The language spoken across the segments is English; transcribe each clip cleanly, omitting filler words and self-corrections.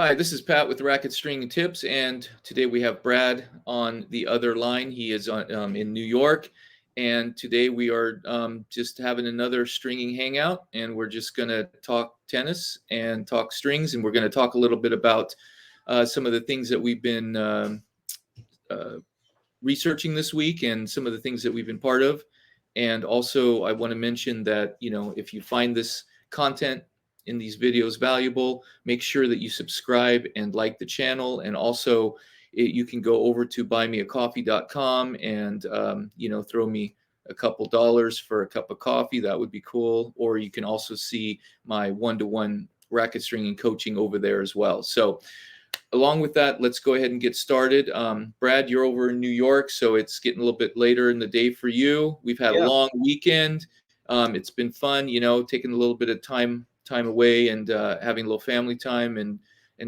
Hi, this is Pat with Racket String and Tips, and today we have Brad on the other line. He is in New York, and today we are just having another stringing hangout, and we're just going to talk tennis and talk strings, and we're going to talk a little bit about some of the things that we've been uh, researching this week and some of the things that we've been part of. And also, I want to mention that, if you find this content in these videos valuable, make sure that you subscribe and like the channel. And also, you can go over to buymeacoffee.com and, throw me a couple dollars for a cup of coffee. That would be cool. Or you can also see my one-to-one racket stringing coaching over there as well. So along with that, let's go ahead and get started. Brad, you're over in New York, so it's getting a little bit later in the day for you. We've had a long weekend. It's been fun, taking a little bit of time away and having a little family time and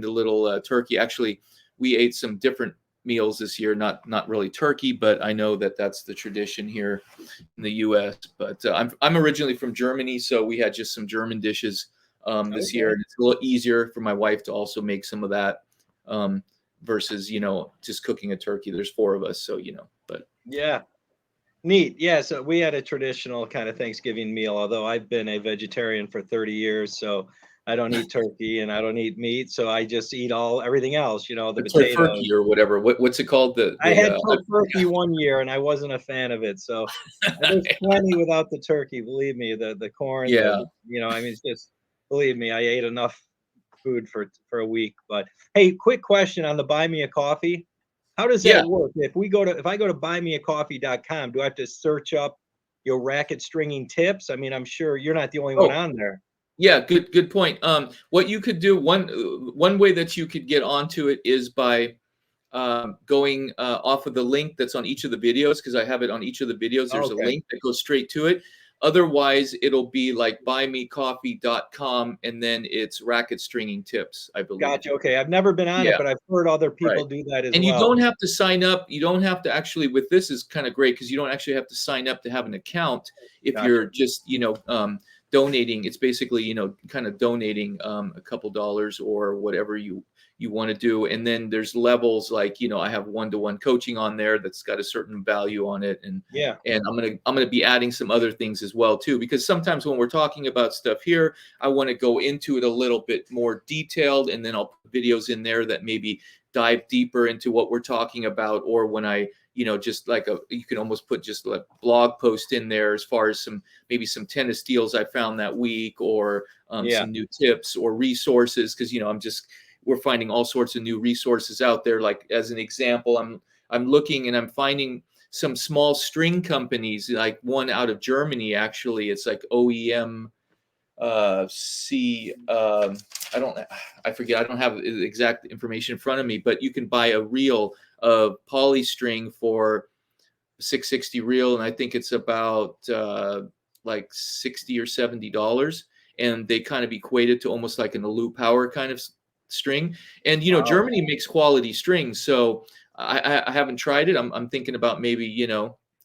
a little turkey. Actually, we ate some different meals this year, not really turkey, but I know that that's the tradition here in the U.S. But I'm originally from Germany, so we had just some German dishes this year, and it's a little easier for my wife to also make some of that. Versus, just cooking a turkey. There's 4 of us, so, but. Yeah. Neat. Yeah. So we had a traditional kind of Thanksgiving meal, although I've been a vegetarian for 30 years. So I don't eat turkey and I don't eat meat. So I just eat everything else, the potatoes. Tofurky or whatever. What's it called? I had tofurky one year and I wasn't a fan of it. So there's plenty without the turkey. Believe me, the corn, it's just, believe me, I ate enough food for a week. But hey, quick question on the Buy Me a Coffee. How does that work? If I go to buymeacoffee.com, do I have to search up your racket stringing tips? I mean, I'm sure you're not the only one on there. Yeah, good point. What you could do, one way that you could get onto it is by going off of the link that's on each of the videos, because I have it on each of the videos. There's a link that goes straight to it. Otherwise, it'll be like buymeacoffee.com, and then it's racket stringing tips, I believe. Gotcha. Okay. I've never been on it, but I've heard other people do that as well. And you don't have to sign up. You don't have to actually, with this is kind of great because you don't actually have to sign up to have an account if you're just, donating. It's basically, kind of donating a couple dollars or whatever you want to do. And then there's levels like, I have one-to-one coaching on there that's got a certain value on it. And I'm gonna be adding some other things as well too, because sometimes when we're talking about stuff here, I want to go into it a little bit more detailed, and then I'll put videos in there that maybe dive deeper into what we're talking about. Or when I just like you can almost put just a blog post in there as far as maybe some tennis deals I found that week, or some new tips or resources, because we're finding all sorts of new resources out there. Like as an example, I'm looking and I'm finding some small string companies, like one out of Germany. Actually, it's like OEM I forget. I don't have the exact information in front of me, but you can buy a reel of polystring for 660 reel, and I think it's about like $60 or $70, and they kind of equate it to almost like an Alu Power kind of string. And Germany makes quality strings, so I haven't tried it. I'm thinking about maybe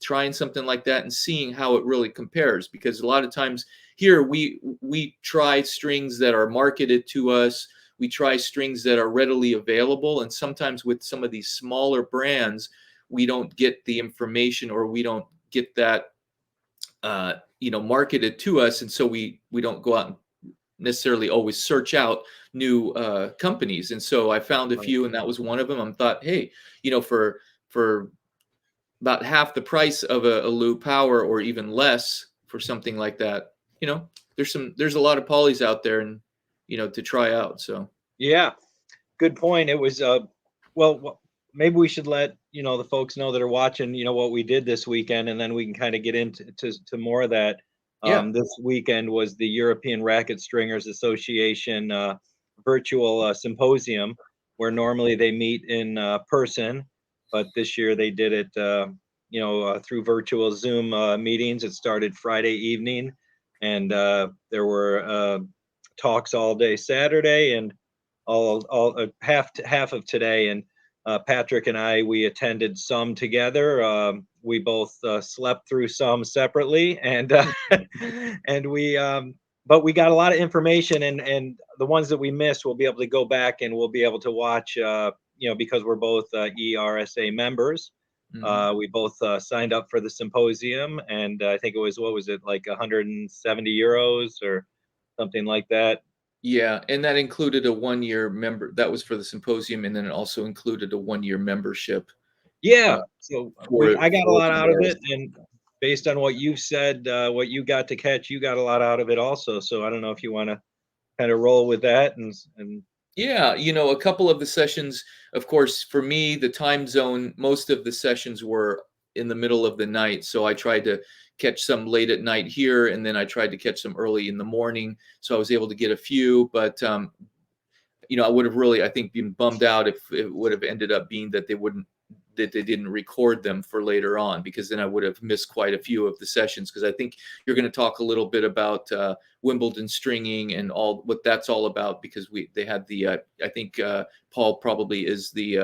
trying something like that and seeing how it really compares, because a lot of times here we try strings that are marketed to us. We try strings that are readily available, and sometimes with some of these smaller brands, we don't get the information, or we don't get that marketed to us, and so we don't go out and necessarily always search out new companies. And so I found a few, and that was one of them. I thought, hey, for about half the price of a Alu Power, or even less for something like that, there's a lot of polys out there, and to try out. So yeah, good point. It was well, maybe we should let the folks know that are watching what we did this weekend, and then we can kind of get into more of that. This weekend was the European Racket Stringers Association virtual symposium, where normally they meet in person, but this year they did it through virtual Zoom meetings. It started Friday evening, and there were talks all day Saturday, and all half of today. And Patrick and we attended some together. We both slept through some separately, and and we but we got a lot of information, and the ones that we missed, we'll be able to go back and we'll be able to watch. Because we're both ERSA members. Mhm. We both signed up for the symposium, and I think it was, what was it, like 170 euros or something like that. Yeah, and that included a 1-year member that was for the symposium, and then it also included a 1-year membership, uh, Yeah, so I got a for lot out of it, ERS. and based on what you've said, what you got to catch, you got a lot out of it also. So I don't know if you want to kind of roll with that, and Yeah, a couple of the sessions, of course, for me, the time zone, most of the sessions were in the middle of the night. So I tried to catch some late at night here, and then I tried to catch some early in the morning. So I was able to get a few, but I would have really, I think, been bummed out if it would have ended up being that they didn't record them for later on, because then I would have missed quite a few of the sessions. Because I think you're going to talk a little bit about Wimbledon stringing and all what that's all about. Because they had I think Paul probably is the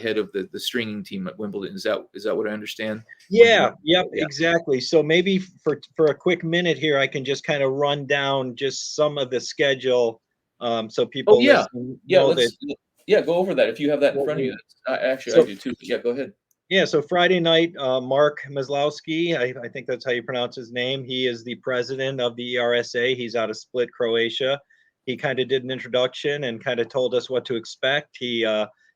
head of the stringing team at Wimbledon. Is that what I understand? yeah, yep, Yeah. exactly. So maybe for a quick minute here, I can just kind of run down just some of the schedule, so Oh people yeah, listening yeah. know that. Go over that if you have that in What front of you. we Actually, I so do too. Yeah, go ahead. Yeah, so Friday night, Mark Maslowski, I think that's how you pronounce his name. He is the president of the ERSA. He's out of Split, Croatia. He kind of did an introduction and kind of told us what to expect. He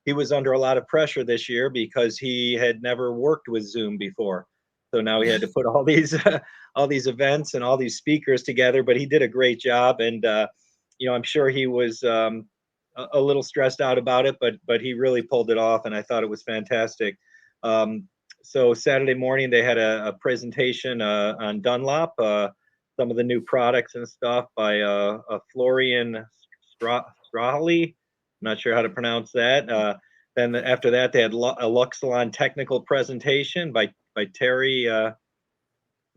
was under a lot of pressure this year because he had never worked with Zoom before. So now he had to put all these all these events and all these speakers together. But he did a great job, and I'm sure he was a little stressed out about it, but he really pulled it off, and I thought it was fantastic. Um, so Saturday morning they had a presentation on Dunlop, some of the new products and stuff by Florian Strahli. I'm not sure how to pronounce that. Then after that they had a Luxilon technical presentation by Terry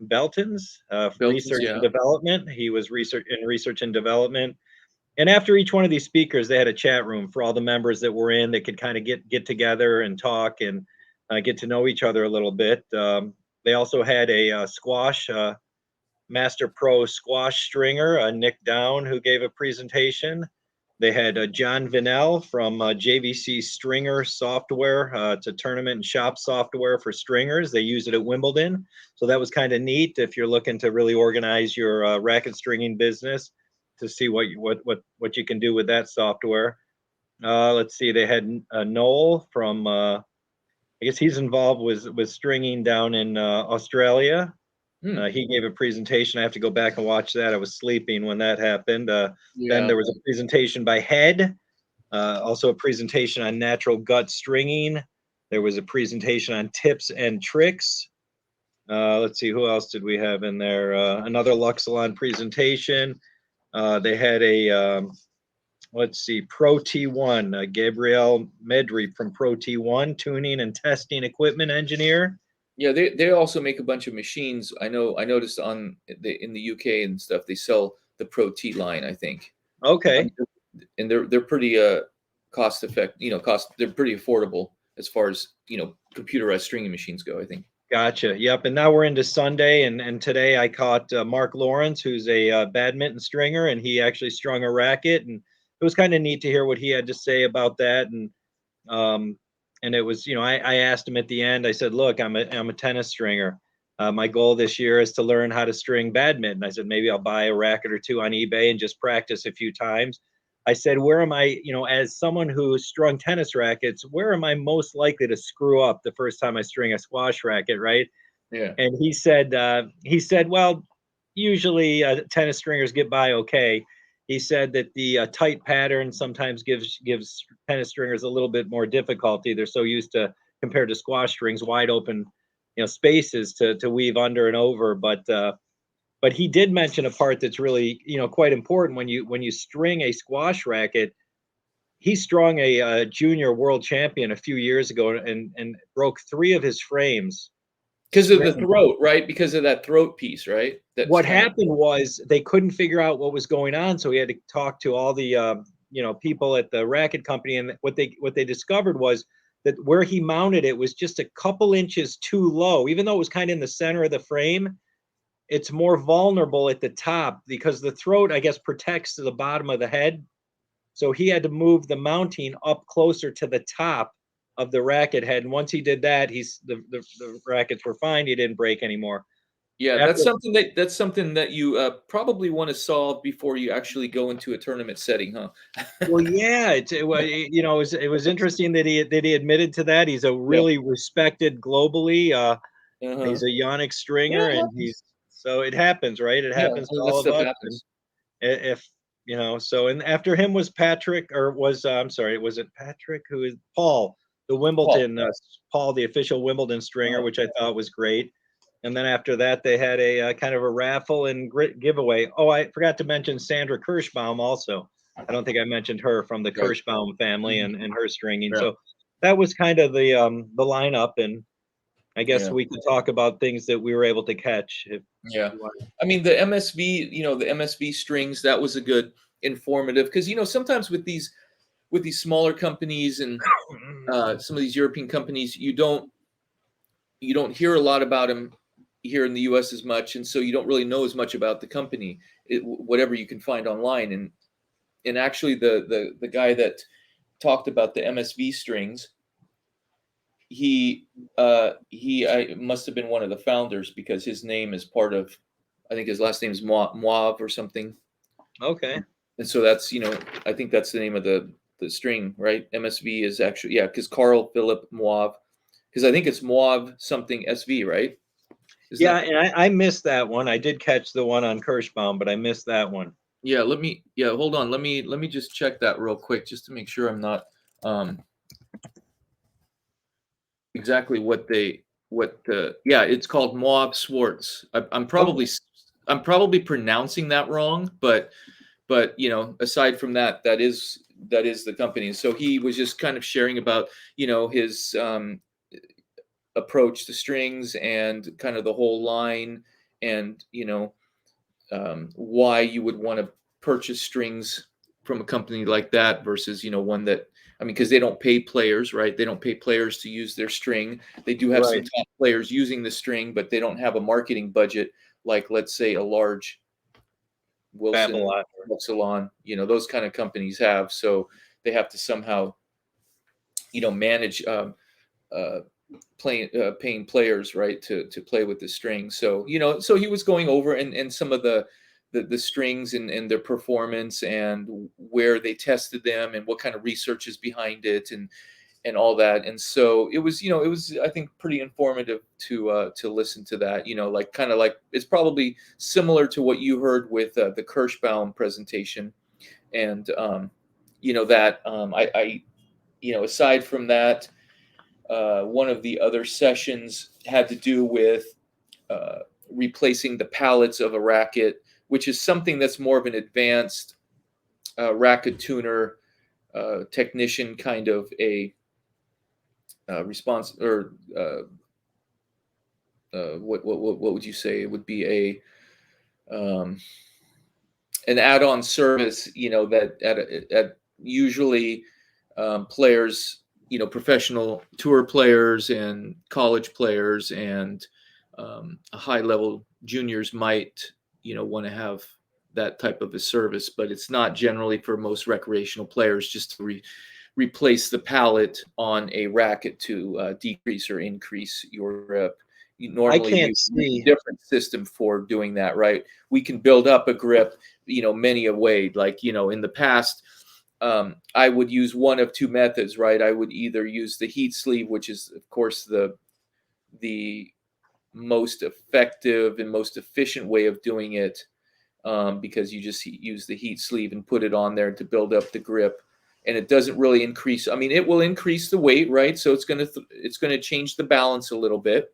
Beltons, Belton's, research and yeah. development. He was research and development. And after each one of these speakers, they had a chat room for all the members that were in. They could kind of get together and talk and get to know each other a little bit. They also had a squash master pro squash stringer, Nick Down, who gave a presentation. They had John Vinnell from JVC Stringer Software. It's a tournament and shop software for stringers. They use it at Wimbledon, so that was kind of neat if you're looking to really organize your racket stringing business, to see what you can do with that software. Let's see, they had Noel from I guess he's involved with stringing down in Australia. Hmm. He gave a presentation. I have to go back and watch that. I was sleeping when that happened. Then Yeah. there was a presentation by Head, also a presentation on natural gut stringing. There was a presentation on tips and tricks. Let's see, who else did we have in there? Another Luxilon presentation. They had let's see, Pro T1, Gabriel Medri from Pro T1, tuning and testing equipment engineer. Yeah, they also make a bunch of machines. I noticed in the UK and stuff, they sell the Pro T line, I think. Okay. And they're pretty cost effective, they're pretty affordable as far as, computerized stringing machines go, I think. Gotcha. Yep. And now we're into Sunday, and today I caught Mark Lawrence, who's a badminton stringer, and he actually strung a racket, and it was kind of neat to hear what he had to say about that. Um, and it was, I asked him at the end. I said, "Look, I'm a tennis stringer. My goal this year is to learn how to string badminton." I said, maybe I'll buy a racket or two on eBay and just practice a few times. I said, where am I, as someone who strung tennis rackets, where am I most likely to screw up the first time I string a squash racket, right? Yeah. And he said, well, usually tennis stringers get by okay. He said that the tight pattern sometimes gives tennis stringers a little bit more difficulty. They're so used to, compared to squash strings, wide open, spaces to weave under and over. But he did mention a part that's really, quite important when you string a squash racket. He strung a junior world champion a few years ago and broke 3 of his frames. Because of the throat, right? Because of that throat piece, right? That's What kind of happened was they couldn't figure out what was going on, so he had to talk to all the people at the racket company, and what they discovered was that where he mounted it was just a couple inches too low, even though it was kind of in the center of the frame. it's more vulnerable at the top because the throat, I guess, protects to the bottom of the head. So he had to move the mounting up closer to the top of the racket head. And once he did that, the rackets were fine. He didn't break anymore. Yeah, After, that's something that you probably want to solve before you actually go into a tournament setting, huh? well, yeah, it was interesting that he admitted to that. He's a Yeah. really respected globally. Uh-huh. He's a Yannick Yeah, Stringer, it and happens. so it happens, right? It Yeah, happens to that all of stuff us. And happens. if so, and after him was Patrick, or was I'm sorry, was it Patrick who is Paul, the Paul. Wimbledon, Paul, the official Wimbledon stringer, which I thought was great. And then after that, they had a kind of a raffle and giveaway. Oh, I forgot to mention Sandra Kirschbaum also. I don't think I mentioned her, from the Right. Kirschbaum family, Mhm. and her stringing. Yeah. So that was kind of the lineup, and I guess Yeah. we could talk about things that we were able to catch. If Yeah. you want. I mean, the MSV, the MSV strings, that was a good informative, because sometimes with these smaller companies and some of these European companies, you don't hear a lot about them here in the U.S. as much, and so you don't really know as much about the company, whatever you can find online. And actually, the guy that talked about the MSV strings, he must have been one of the founders, because his name is part of, I think his last name is Moav or something. Okay. And so that's, I think that's the name of the string, right? MSV is actually, yeah, because Carl Philip Moav, because I think it's Moav something SV, right? Isn't Yeah, that? and I missed that one. I did catch the one on Kirschbaum, but I missed that one. Yeah, hold on. Let me just check that real quick, just to make sure I'm not exactly yeah, it's called Moab Swartz. Okay. I'm probably pronouncing that wrong, but aside from that, that is the company. So he was just kind of sharing about his approach to strings and kind of the whole line, and why you would want to purchase strings from a company like that versus one that, I mean, because they don't pay players, right? They don't pay players to use their string. They do have some Right. top players using the string, but they don't have a marketing budget like, let's say, a large Wilson, Babylon. Salon, those kind of companies have. So they have to somehow manage uh, paying players, right, to play with the string. So so he was going over and some of the strings and their performance, and where they tested them, and what kind of research is behind it, and all that. And so it was, I think, pretty informative to listen to that. Like, kind of like, it's probably similar to what you heard with the Kirschbaum presentation. And that I aside from that, one of the other sessions had to do with replacing the pallets of a racket, which is something that's more of an advanced racket tuner technician kind of a response, or what would you say? It would be an add-on service, that at usually players, professional tour players and college players and high-level juniors might, want to have that type of a service, but it's not generally for most recreational players, just to replace the pallet on a racket to decrease or increase your grip. I Normally, we can't use a see. different system for doing that, right? We can build up a grip, many a way. Like, in the past, I would use one of two methods, right? I would either use the heat sleeve, which is, of course, the most effective and most efficient way of doing it, because you just use the heat sleeve and put it on there to build up the grip, and it doesn't really increase. I mean, it will increase the weight, right? So it's gonna change the balance a little bit.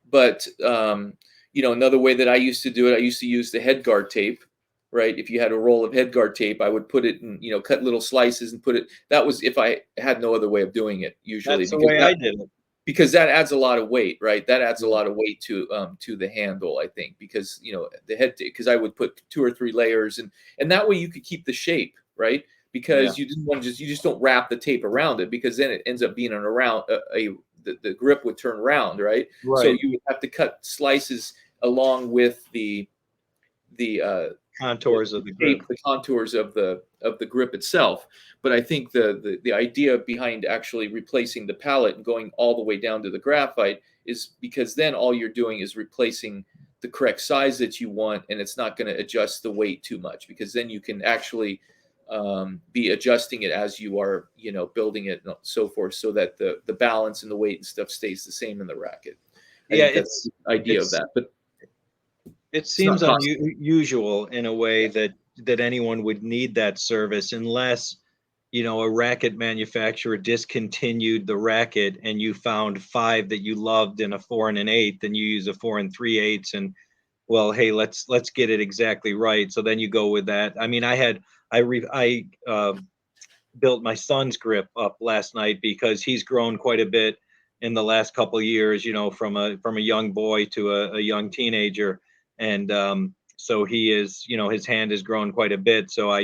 But another way that I used to do it, I used to use the head guard tape, right? If you had a roll of head guard tape, I would put it in, cut little slices and put it. That was if I had no other way of doing it, usually, That's the way I did it. because that adds a lot of weight, right? That adds a Yeah. lot of weight to the handle, I think, because the head, because I would put 2 or 3 layers, and that way you could keep the shape, right? Yeah. Because you just don't wrap the tape around it, because then it ends up being the grip would turn round, right? So Right. you would have to cut slices along with the contours of the grip. the contours of the grip itself. But I think the idea behind actually replacing the pallet and going all the way down to the graphite is because then all you're doing is replacing the correct size that you want, and it's not going to adjust the weight too much, because then you can actually be adjusting it as you are, building it and so forth, so that the balance and the weight and stuff stays the same in the racket. I think that's the idea of that. But it seems unusual in a way that anyone would need that service, unless a racket manufacturer discontinued the racket and you found 5 that you loved in a 4 1/8, and you use a 4 3/8, and well, hey, let's get it exactly right. So then you go with that. I mean, I built my son's grip up last night because he's grown quite a bit in the last couple of years, from a young boy to a young teenager. And so he is, his hand has grown quite a bit. So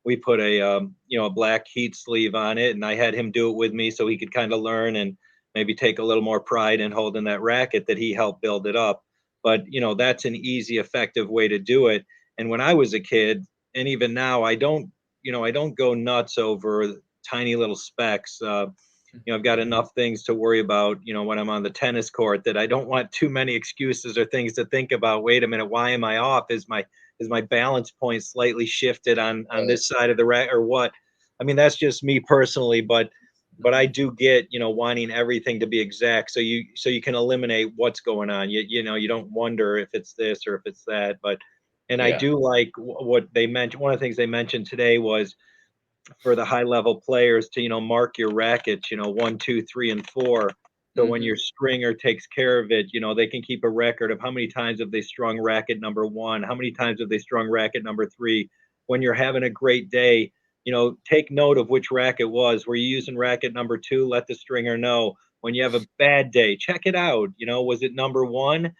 we put a black heat sleeve on it, and I had him do it with me so he could kind of learn and maybe take a little more pride in holding that racket that he helped build it up. But that's an easy, effective way to do it. And when I was a kid, and even now, I don't go nuts over tiny little specks. I've got enough things to worry about, when I'm on the tennis court, that I don't want too many excuses or things to think about. Wait a minute, why am I off? Is my balance point slightly shifted on this side of the rack, or what? I mean, that's just me personally, but I do get, wanting everything to be exact, so you can eliminate what's going on. You don't wonder if it's this or if it's that. And I do like what they mentioned. One of the things they mentioned today was for the high level players to, mark your rackets, 1, 2, 3, and 4. So when your stringer takes care of it, they can keep a record of how many times have they strung racket number 1, how many times have they strung racket number 3. When you're having a great day, take note of which racket was. Were you using racket number 2? Let the stringer know. When you have a bad day, check it out. Was it number 1?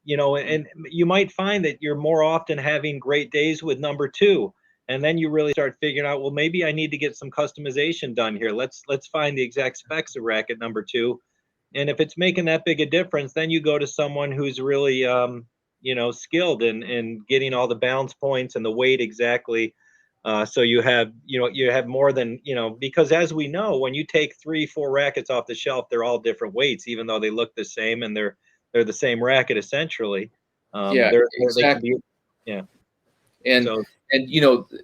And you might find that you're more often having great days with number 2. And then you really start figuring out, well, maybe I need to get some customization done here. Let's find the exact specs of racket number 2. And if it's making that big a difference, then you go to someone who's really, skilled in getting all the balance points and the weight exactly. So you have more than, because as we know, when you take 3, 4 rackets off the shelf, they're all different weights, even though they look the same and they're the same racket essentially. Exactly. They can be, yeah. And So,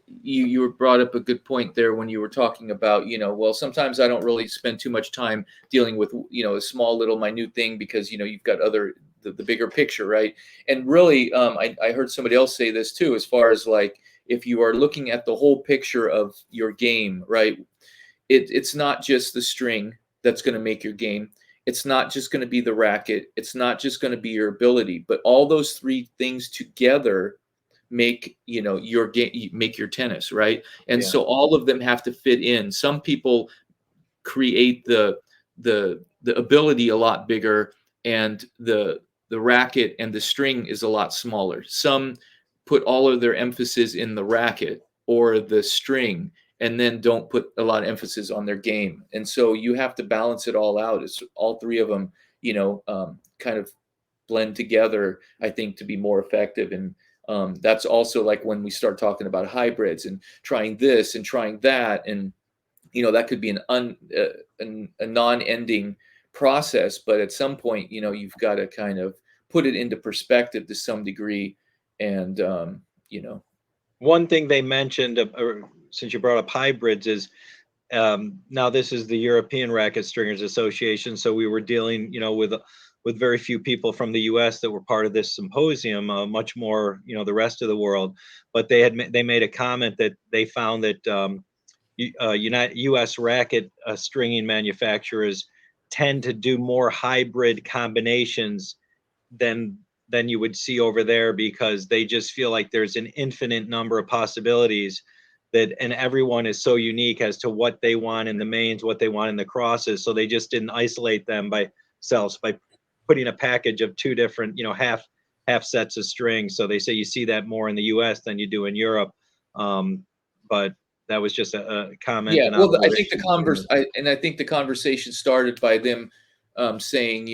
you brought up a good point there when you were talking about, well, sometimes I don't really spend too much time dealing with, a small little minute thing, because, you've got the bigger picture, right? And really, I heard somebody else say this too, as far as like, if you are looking at the whole picture of your game, right? It's not just the string that's going to make your game. It's not just going to be the racket. It's not just going to be your ability, but all those 3 things together make your game, make your tennis, right? And so all of them have to fit in. Some people create the ability a lot bigger, and the racket and the string is a lot smaller. Some put all of their emphasis in the racket or the string, and then don't put a lot of emphasis on their game. And so you have to balance it all out. It's all 3 of them, kind of blend together, I think, to be more effective. And that's also like when we start talking about hybrids and trying this and trying that, and that could be a non-ending process. But at some point, you've got to kind of put it into perspective to some degree. And one thing they mentioned, since you brought up hybrids, is now this is the European Racket Stringers Association, so we were dealing, with very few people from the U.S. that were part of this symposium, much more, the rest of the world. But they made a comment that they found that U.S. racket stringing manufacturers tend to do more hybrid combinations than you would see over there, because they just feel like there's an infinite number of possibilities, and everyone is so unique as to what they want in the mains, what they want in the crosses. So they just didn't isolate them by putting a package of 2 different, half sets of strings. So they say you see that more in the US than you do in Europe. But that was just a comment. Yeah, well, I think I think the conversation started by them saying,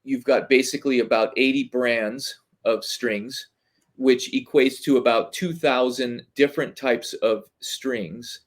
you've got basically about 80 brands of strings, which equates to about 2,000 different types of strings.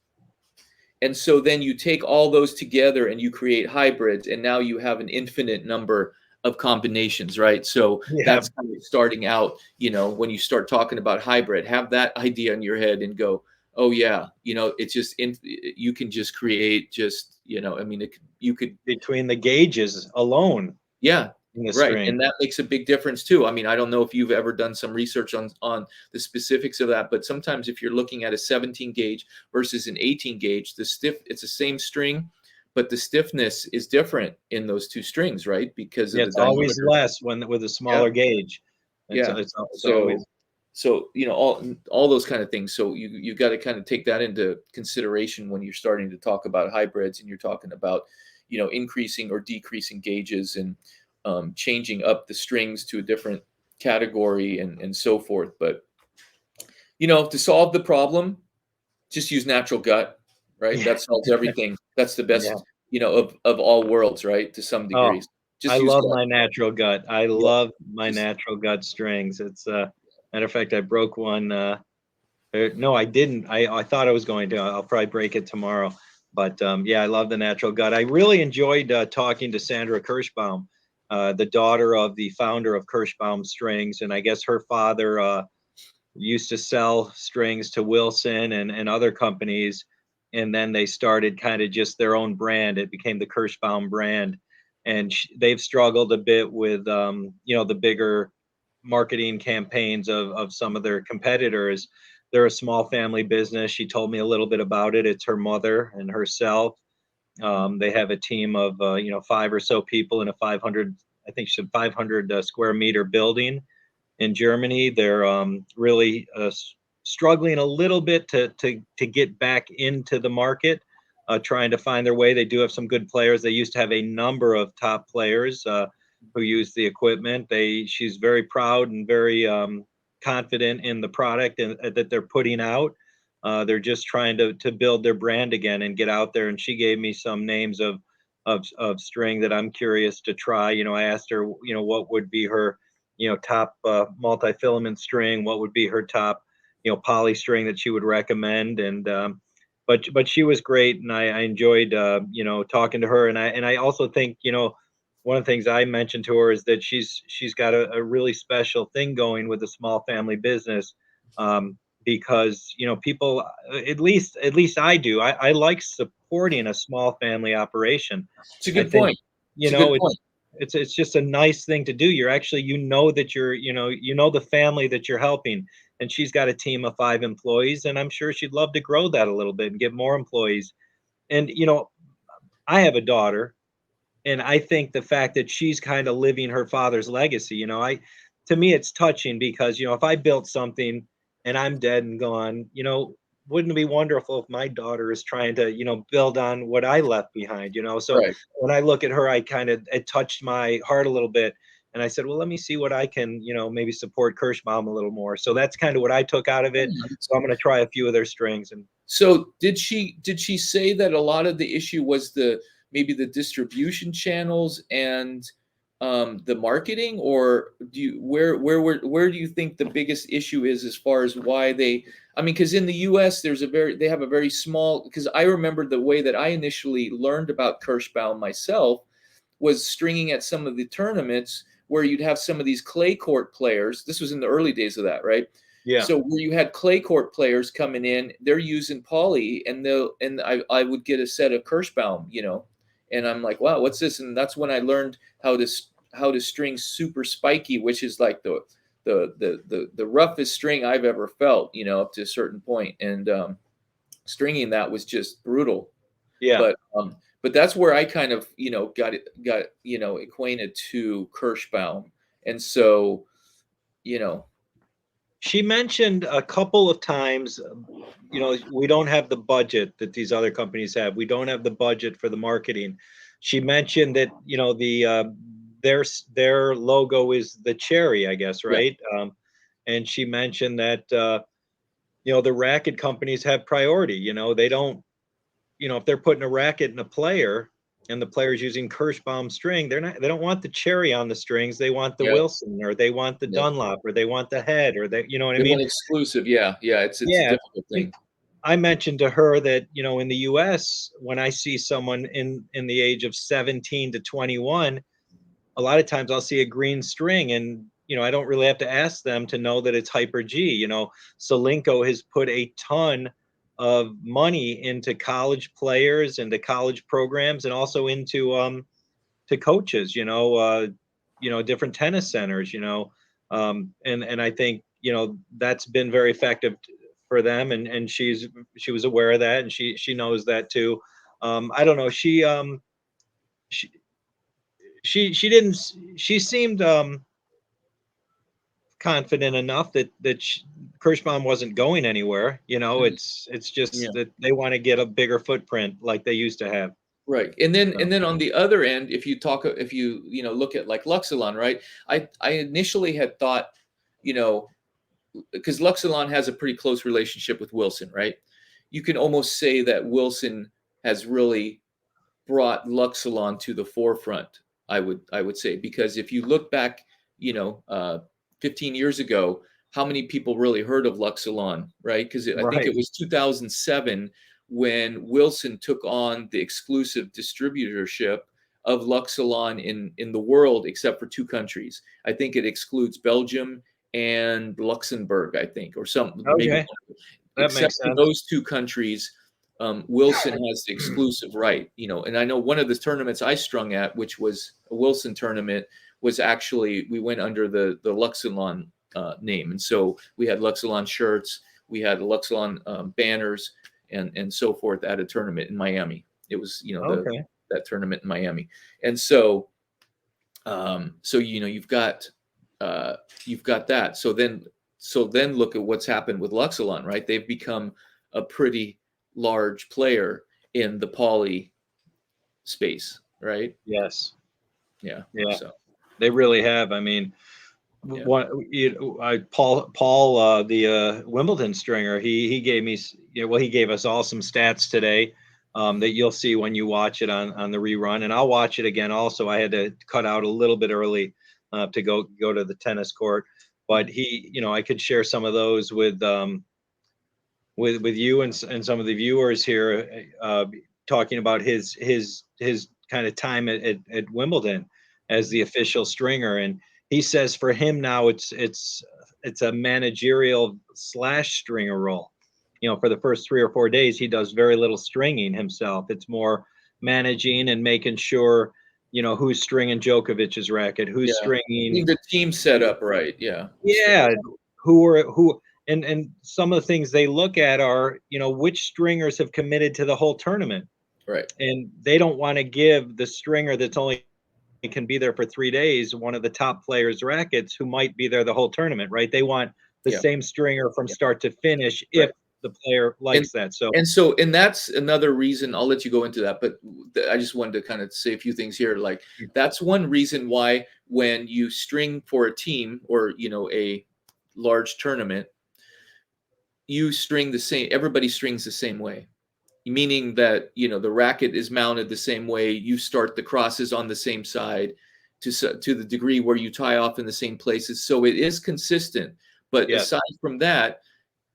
And so then you take all those together and you create hybrids, and now you have an infinite number of combinations, right? So Yeah. that's kind of starting out, when you start talking about hybrid, have that idea in your head and go, oh yeah, it's just you can just create just, I mean, you could, Between the gauges alone yeah, in the right, string. and that makes a big difference too. I mean, I don't know if you've ever done some research on the specifics of that, but sometimes if you're looking at a 17 gauge versus an 18 gauge, it's the same string, but the stiffness is different in those two strings, right? Because Yeah, of the it's always diameter. less when with a Yeah, smaller gauge. It's yeah. it's always. So all those kind of things. So you got to kind of take that into consideration when you're starting to talk about hybrids and you're talking about increasing or decreasing gauges and changing up the strings to a different category and so forth. But to solve the problem, just use natural gut, right? Yeah. That solves everything. That's the Yeah. best, of all worlds, right? To some Oh, degrees. I Just use love gut. my natural gut. I Yeah. love my Just natural gut strings. It's matter of fact, I broke one. No, I didn't. I thought I was going to. I'll probably break it tomorrow. But yeah, I love the natural gut. I really enjoyed talking to Sandra Kirschbaum, the daughter of the founder of Kirschbaum Strings, and I guess her father used to sell strings to Wilson and other companies, and then they started kind of just their own brand. It became the Kirschbaum brand, and they've struggled a bit with the bigger marketing campaigns of some of their competitors. They're a small family business. She told me a little bit about it. It's her mother and herself. They have a team of 5 or so people in a 500, I think she said 500 square meter building in Germany. They're really struggling a little bit to get back into the market, trying to find their way. They do have some good players. They used to have a number of top players who use the equipment. She's very proud and very confident in the product and that they're putting out. They're just trying to build their brand again and get out there. And she gave me some names of string that I'm curious to try. I asked her, what would be her top multi-filament string, what would be her top poly string that she would recommend. And but she was great, and I enjoyed talking to her. And I also think one of the things I mentioned to her is that she's got a really special thing going with a small family business, because people, at least I do, I like supporting a small family operation. it's a I good think point. It's a good point. it's just a nice thing to do. You're actually, that you're, the family that you're helping. And she's got a team of 5 employees, and I'm sure she'd love to grow that a little bit and get more employees. And I have a daughter, and I think the fact that she's kind of living her father's legacy, to me it's touching, because if I built something and I'm dead and gone, wouldn't it be wonderful if my daughter is trying to build on what I left behind? So Right. when I look at her, it touched my heart a little bit, and I said, well, let me see what I can maybe support Kirschbaum a little more. So that's kind of what I took out of it. So I'm going to try a few of their strings. And So did she say that a lot of the issue was maybe the distribution channels and the marketing, or where do you think the biggest issue is as far as why they? I mean, because in the U.S. they have a very small. Because I remember the way that I initially learned about Kirschbaum myself was stringing at some of the tournaments where you'd have some of these clay court players. This was in the early days of that, right? yeah, So where you had clay court players coming in, they're using poly, and I would get a set of Kirschbaum, and I'm like, wow, what's this? And that's when I learned how to string super spiky, which is like the roughest string I've ever felt, up to a certain point, and stringing that was just brutal. yeah. But that's where I kind of got acquainted to Kirschbaum, and so you know She mentioned a couple of times, we don't have the budget that these other companies have. We don't have the budget for the marketing. She mentioned that, their logo is the cherry, I guess, yeah. right? And she mentioned that, the racket companies have priority. They don't, if they're putting a racket in a player, and the players using Kirschbaum string, they don't want the cherry on the strings. They want the Yeah. Wilson, or they want the Yeah. Dunlop, or they want the head, or they, you know what I They mean? want exclusive. Yeah. Yeah. It's a Yeah. difficult thing. I mentioned to her that, in the US, when I see someone in the age of 17 to 21, a lot of times I'll see a green string, and I don't really have to ask them to know that it's hyper G. Solinko has put a ton of money into college players, into college programs, and also into to coaches, different tennis centers, and I think, that's been very effective for them, and she was aware of that, and she knows that too. I don't know. She she didn't she seemed confident enough that Kirschbaum wasn't going anywhere. Mhm. It's Yeah. just that they want to get a bigger footprint like they used to have. Right. And then So, on the other end, if you look at like Luxilon, right? I initially had thought, you know, because Luxilon has a pretty close relationship with Wilson, right? You can almost say that Wilson has really brought Luxilon to the forefront. I would say, because if you look back, you know, uh, 15 years ago, how many people really heard of Luxilon, right? Because I think it right. was 2007 when Wilson took on the exclusive distributorship of Luxilon in the world, except for two countries. I think it excludes Belgium and Luxembourg, I think, or some maybe Okay. That except makes for sense. those two countries, Wilson has the exclusive right, and I know one of the tournaments I strung at, which was a Wilson tournament, was actually we went under the Luxilon name, and so we had Luxilon shirts, we had Luxilon banners, and so forth at a tournament in Miami. It was the Okay. that tournament in Miami, and so you've got that. So then look at what's happened with Luxilon, right? They've become a pretty large player in the poly space, right? Yes. Yeah. Yeah. So They really have. I mean, yeah. Paul, the Wimbledon stringer, he gave me, well, he gave us all some stats today, that you'll see when you watch it on the rerun, and I'll watch it again. Also, I had to cut out a little bit early to go to the tennis court, but I could share some of those with you and some of the viewers here, talking about his kind of time at Wimbledon as the official stringer, and he says for him now it's a managerial slash stringer role. For the first 3 or 4 days, he does very little stringing himself. It's more managing and making sure who's stringing Djokovic's racket, who's Yeah. stringing. Getting the team set up right. Yeah. Yeah, who and some of the things they look at are, which stringers have committed to the whole tournament, Right. and they don't want to give the stringer that's only can be there for 3 days one of the top players' rackets who might be there the whole tournament, right? They want the Yeah. same stringer from Yeah. start to finish if Right. the player And likes that. So and that's another reason. I'll let you go into that, but I just wanted to kind of say a few things here. Like, that's one reason why when you string for a team or a large tournament, you string the same. Everybody strings the same way, meaning that the racket is mounted the same way. You start the crosses on the same side, to the degree where you tie off in the same places, so it is consistent. But yes, aside from that,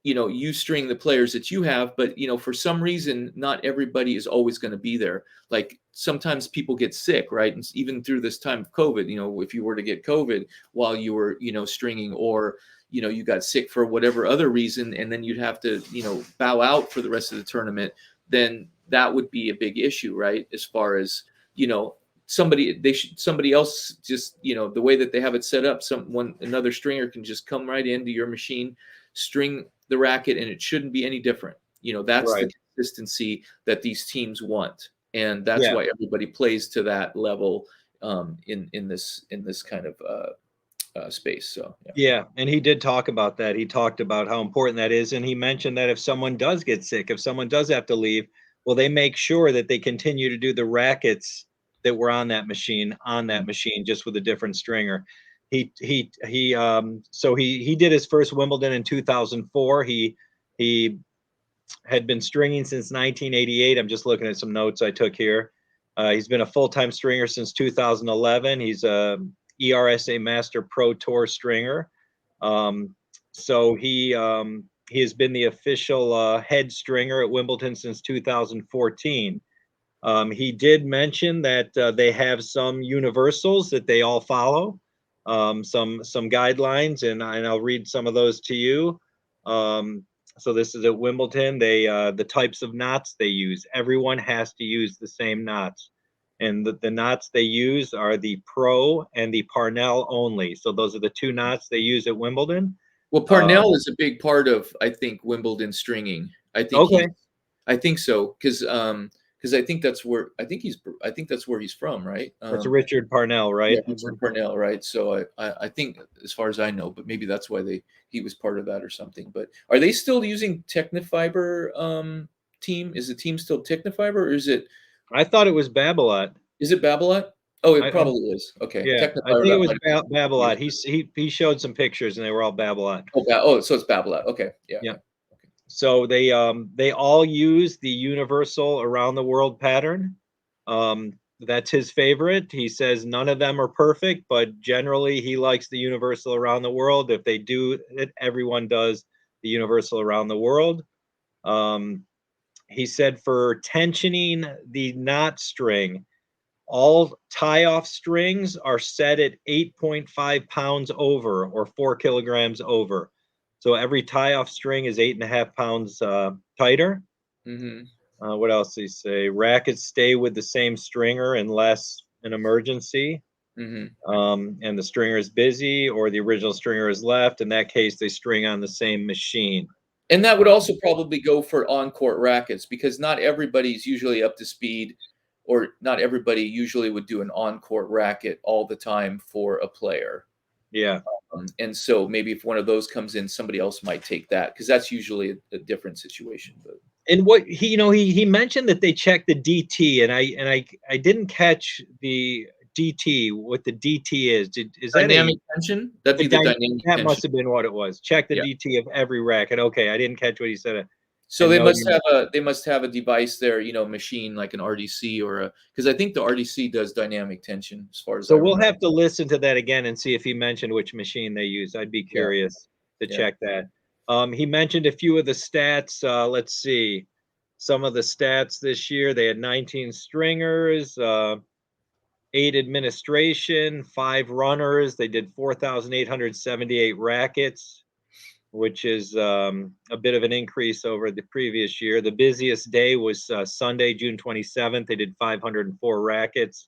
you string the players that you have, but for some reason, not everybody is always going to be there. Like, sometimes people get sick, right? And even through this time of COVID, if you were to get COVID while you were, stringing, or, you got sick for whatever other reason, and then you'd have to, bow out for the rest of the tournament, then that would be a big issue, right? As far as, somebody else, just, the way that they have it set up, another stringer can just come right into your machine, string the racket, and it shouldn't be any different. That's the right, consistency that these teams want, and that's yeah. why everybody plays to that level, in this kind of space. So yeah. Yeah, and he did talk about that. He talked about how important that is, and he mentioned that if someone does get sick, if someone does have to leave, well, they make sure that they continue to do the rackets that were on that machine, just with a different stringer. So he did his first Wimbledon in 2004. He had been stringing since 1988. I'm just looking at some notes I took here. He's been a full-time stringer since 2011. He's a ERSA Master Pro Tour stringer. So he has been the official head stringer at Wimbledon since 2014. He did mention that they have some universals that they all follow, some guidelines, and I'll read some of those to you. So this is at Wimbledon. They the types of knots they use. Everyone has to use the same knots, and the knots they use are the Pro and the Parnell only. So those are the two knots they use at Wimbledon. Well, Parnell is a big part of, I think, Wimbledon stringing. I think Okay. I think so, because I think that's where that's where he's from, right? It's Richard Parnell, right? Yeah, Richard Parnell, right? So I think, as far as I know, but maybe that's why he was part of that or something. But are they still using Technifiber team? Is the team still Technifiber, or is it? I thought it was Babolat. Is it Babolat? Oh, it probably is. Okay. Yeah, I think it was Babolat. He showed some pictures, and they were all Babolat. Oh, so it's Babolat. Okay. Yeah. Yeah. So they all use the universal around the world pattern. That's his favorite. He says none of them are perfect, but generally he likes the universal around the world. If they do it, everyone does the universal around the world. He said for tensioning the knot string, all tie-off strings are set at 8.5 pounds over, or 4 kilograms over. So every tie-off string is 8.5 pounds tighter. What else did he say? Rackets stay with the same stringer unless an emergency. And the stringer is busy, or the original stringer is left. In that case, they string on the same machine. And that would also probably go for on-court rackets, because not everybody's usually up to speed, or not everybody usually would do an on-court racket all the time for a player. Yeah. And so maybe if one of those comes in, somebody else might take that, because that's usually a different situation. But and what he mentioned that they checked the DT, and I didn't catch the DT. What the DT is? Is that dynamic tension? That'd be the dynamic tension. That must have been what it was. Check the DT of every racket. Okay, I didn't catch what he said. So they must have a device there, machine like an RDC because I think the RDC does dynamic tension as far as. So we'll have to listen to that again and see if he mentioned which machine they use. I'd be curious to check that. He mentioned a few of the stats. Let's see, some of the stats this year. They had 19 stringers, 8 administration, 5 runners. They did 4,878 rackets, which is a bit of an increase over the previous year. The busiest day was Sunday, June 27th. They did 504 rackets.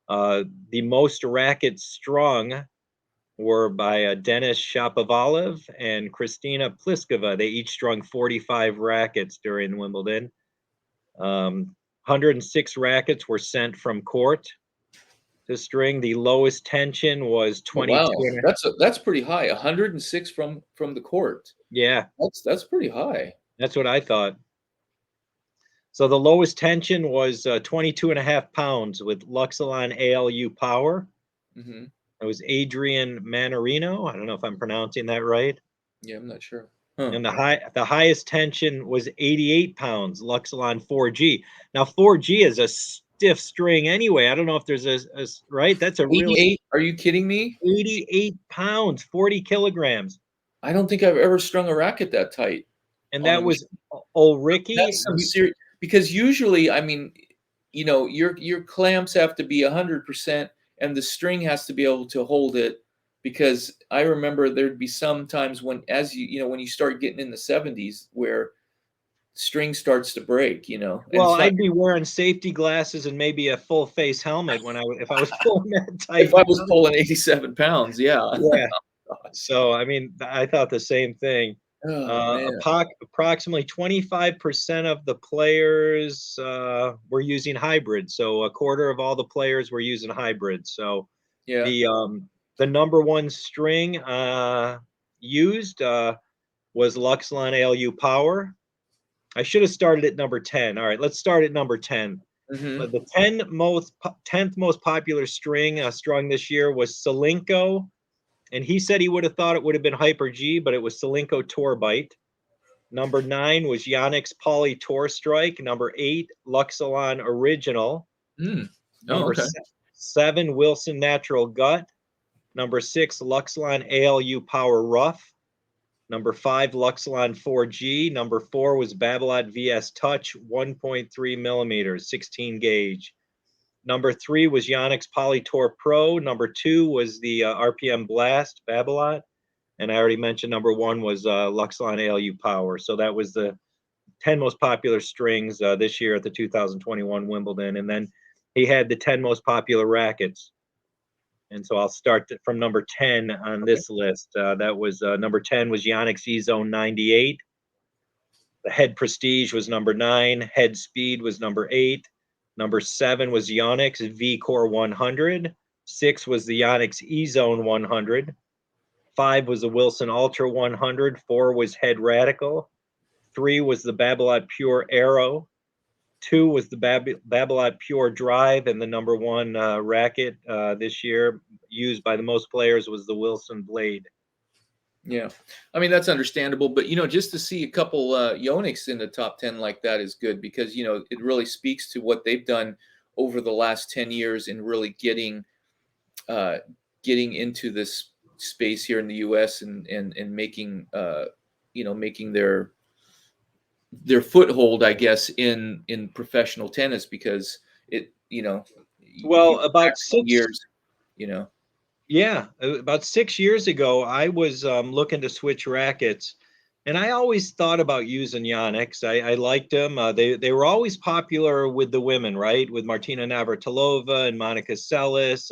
The most rackets strung were by Denis Shapovalov and Kristina Pliskova. They each strung 45 rackets during Wimbledon. 106 rackets were sent from court to string. The lowest tension was 22. Wow, that's pretty high. 106 from the court. Yeah, that's pretty high. That's what I thought. So the lowest tension was 22.5 pounds with Luxilon ALU power. It was Adrian Manarino. I don't know if I'm pronouncing that right. Yeah, I'm not sure. And the highest tension was 88 pounds, Luxilon 4G. Now 4G is a stiff string anyway. I don't know if there's a right. That's a 88. Really. Are you kidding me? 88 pounds, 40 kilograms. I don't think I've ever strung a racket that tight. And that was Ulricki. That's some serious, because usually, I mean, your clamps have to be 100%, and the string has to be able to hold it. Because I remember there'd be some times when, when you start getting in the 70s, where string starts to break, Well, I'd be wearing safety glasses and maybe a full face helmet if I was pulling that tight. If I was pulling 87 pounds, yeah. Yeah. So, I mean, I thought the same thing. Approximately 25% of the players were using hybrids. So a quarter of all the players were using hybrids. So the number one string used was Luxilon ALU Power. I should have started at number 10. All right, let's start at number 10. The 10th most popular string strung this year was Solinco. And he said he would have thought it would have been Hyper G, but it was Solinco Tour Bite. Number 9 was Yannick's Poly Tour Strike. Number 8, Luxilon Original. Mm. Oh, Number okay. 7, Wilson Natural Gut. Number 6, Luxlon ALU Power Rough. Number 5, Luxlon 4G. Number 4 was Babolat VS Touch 1.3 millimeters, 16 gauge. Number 3 was Yonex Polytour Pro. Number 2 was the RPM Blast Babolat. And I already mentioned number 1 was Luxlon ALU Power. So that was the 10 most popular strings this year at the 2021 Wimbledon. And then he had the 10 most popular rackets. And so I'll start from number 10 on this list. That was number 10 was Yonex E-Zone 98. The Head Prestige was number 9. Head Speed was number 8. Number 7 was Yonex V-Core 100. 6 was the Yonex E-Zone 100. 5 was the Wilson Ultra 100. 4 was Head Radical. 3 was the Babolat Pure Aero. 2 was the Babolat Pure Drive, and the number 1 racket this year used by the most players was the Wilson Blade. Yeah, I mean that's understandable, but just to see a couple Yonex in the top 10 like that is good because it really speaks to what they've done over the last 10 years in really getting into this space here in the U.S. and making making their foothold, I guess, in professional tennis because it well about 6 years, Yeah, about 6 years ago, I was looking to switch rackets, and I always thought about using Yonex. I liked them. They were always popular with the women, right? With Martina Navratilova and Monica Seles,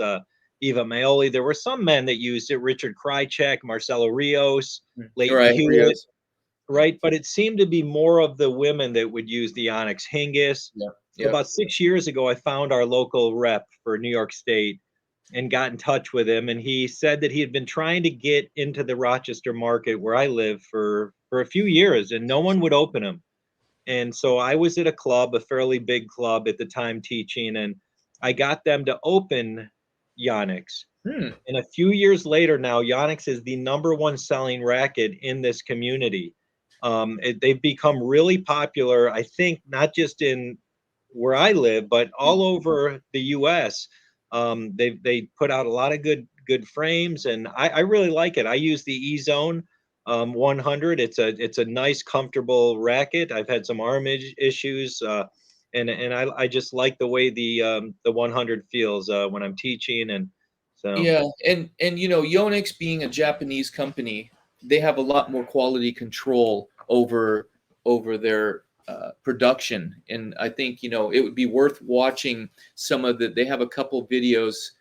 Eva Maioli. There were some men that used it: Richard Krajicek, Marcelo Rios, Leighton right, Hewitt, Rios. right? But it seemed to be more of the women that would use the Yonex. Hingis. Yeah. So about 6 years ago, I found our local rep for New York State and got in touch with him, and he said that he had been trying to get into the Rochester market where I live for a few years, and no one would open him. And so I was at a club, a fairly big club at the time, teaching, and I got them to open Yonex. And a few years later now, Yonex is the number 1 selling racket in this community. They've become really popular, I think, not just in where I live, but all over the U.S. They put out a lot of good frames, and I really like it. I use the E-Zone 100. It's a nice, comfortable racket. I've had some arm issues, and I just like the way the 100 feels when I'm teaching, and so yeah, and Yonex being a Japanese company, they have a lot more quality control over their production, and I think it would be worth watching some of they have a couple videos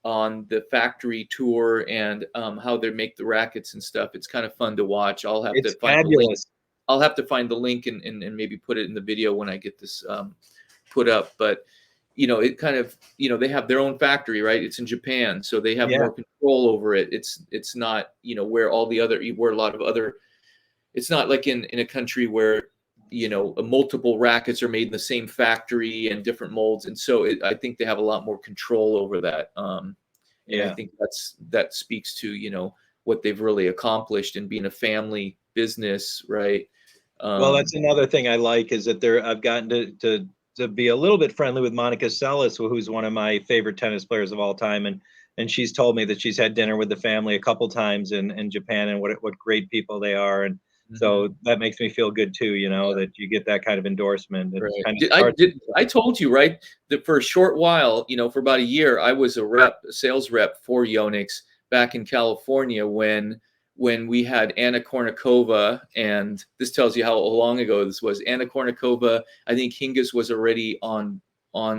on the factory tour and how they make the rackets and stuff. It's kind of fun to watch. I'll have it's to find the link. fabulous. I'll have to find the link and maybe put it in the video when I get this put up. But it kind of they have their own factory, right? It's in Japan, so they have more control over it. It's not where all the other where a lot of other. It's not like in a country where multiple rackets are made in the same factory and different molds, and so I think they have a lot more control over that. And I think that speaks to what they've really accomplished in being a family business, right? Well, that's another thing I like is that I've gotten to be a little bit friendly with Monica Seles, who's one of my favorite tennis players of all time, and she's told me that she's had dinner with the family a couple times in Japan and what great people they are, and so that makes me feel good too, that you get that kind of endorsement. Right. Kind of I told you, right, that for a short while, for about a year, I was a sales rep for Yonex back in California when we had Anna Kournikova, and this tells you how long ago this was. Anna Kournikova, I think Hingis was already on